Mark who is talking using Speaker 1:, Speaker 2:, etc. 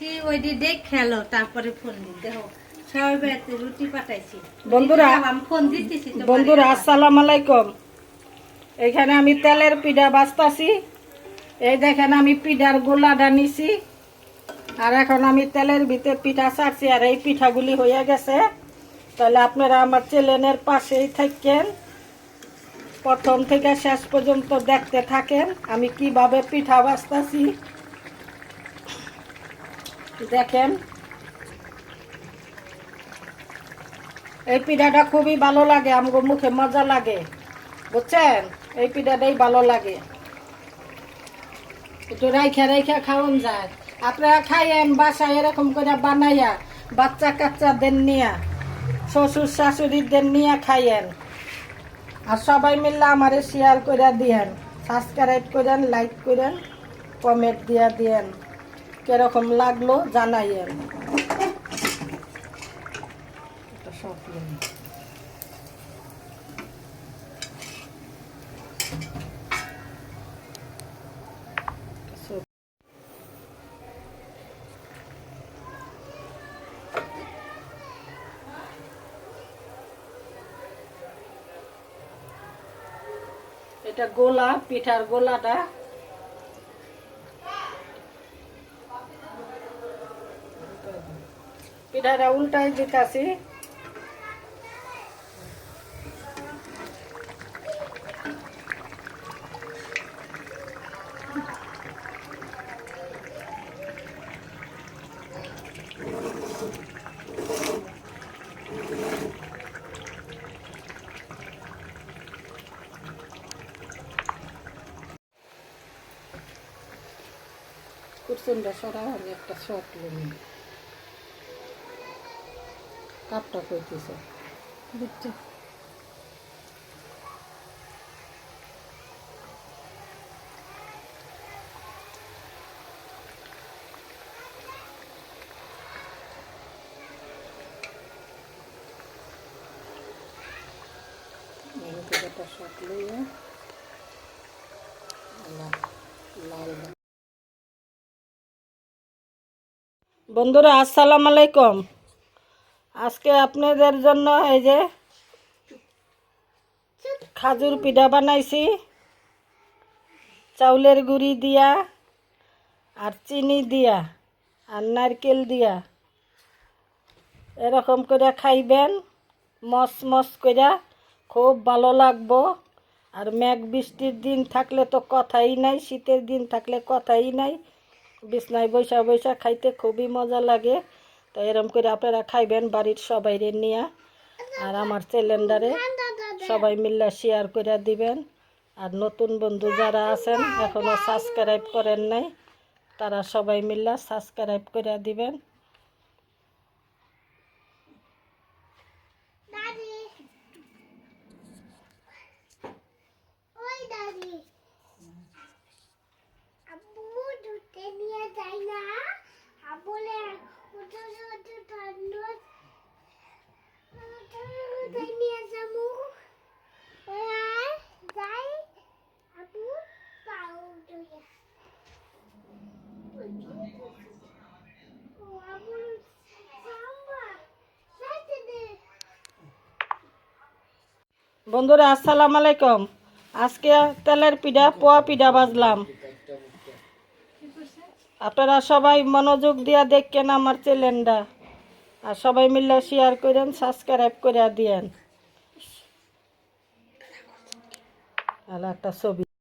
Speaker 1: পাঠাইছি ওই দেখ খেলো তারপরে ফোন দিতে হোক সবাই বেড়াতে রুটি পাঠাইছি
Speaker 2: বন্ধুরা
Speaker 1: আমি ফোন দিতেছি
Speaker 2: বন্ধুরা আসসালামু আলাইকুম। এখানে আমি তেলের পিঠা বাজতাছি। এই দেখেন আমি পিঠার গোলাটা নিছি আর এখন আমি তেলের ভিতরে পিঠা ছাড়ছি আর এই পিঠাগুলি হয়ে গেছে। তাহলে আপনারা আমার চ্যানেলের পাশেই থাকেন, প্রথম থেকে শেষ পর্যন্ত দেখতে থাকেন আমি কিভাবে পিঠা বাজতাছি। দেখেন এই পিঠাটা খুবই ভালো লাগে, আমার মুখে মজা লাগে, বুঝছেন? এই পিঠাটাই ভালো লাগে, একটু রাইখা রাইখা খাওয়ান যায়। আপনারা খাইয়েন বাসায় এরকম করে বানাইয়া, বাচ্চা কাচ্চাদের নিয়ে, শ্বশুর শাশুড়িদের নিয়ে খাইয়েন। আর সবাই মিললে আমারে শেয়ার করে দিয়েন, সাবস্ক্রাইব করেন, লাইক করেন, কমেন্ট দিয়ে দিয়েন, কিরকম লাগলো জানাইয়েন। সব এটা গোলা, পিঠার গোলাটা পিঠাটা উল্টাই দিতেছি। কুরসুনটা সরা আমি একটা শর্ট লুমি কাপটা কইতেছে বুঝছো। একটা শর্ট লইয়া লাল। বন্ধুরা আসসালামু আলাইকুম। আজকে আপনাদের জন্য এই যে খাজুর পিঠা বানাইছি চাউলের গুঁড়ি দিয়া আর চিনি দিয়া আর নারকেল দিয়া। এরকম করে খাইবেন, মস মস করে, খুব ভালো লাগবো। আর মেঘ বৃষ্টির দিন থাকলে তো কথাই নাই, শীতের দিন থাকলে কথাই নাই, বিছনায় বৈশা বৈশা খাইতে খুবই মজা লাগে। তো এরকম করে আপনারা খাইবেন বাড়ির সবাইরে নিয়ে, আর আমার চ্যানেলটারে সবাই মিলে শেয়ার করে দিবেন। আর নতুন বন্ধু যারা আছেন এখনও সাবস্ক্রাইব করেন নাই, তারা সবাই মিলে সাবস্ক্রাইব করে দিবেন। বন্ধুরা আসসালামু আলাইকুম। আজকে তেলের পিঠা, পোয়া পিঠা বাজলাম। আপনারা সবাই মনোযোগ দিয়া দেখেন আমার চ্যানেলটা, আর সবাই মিলে শেয়ার করেন, সাবস্ক্রাইব করে দিয়েন। আর একটা ছবি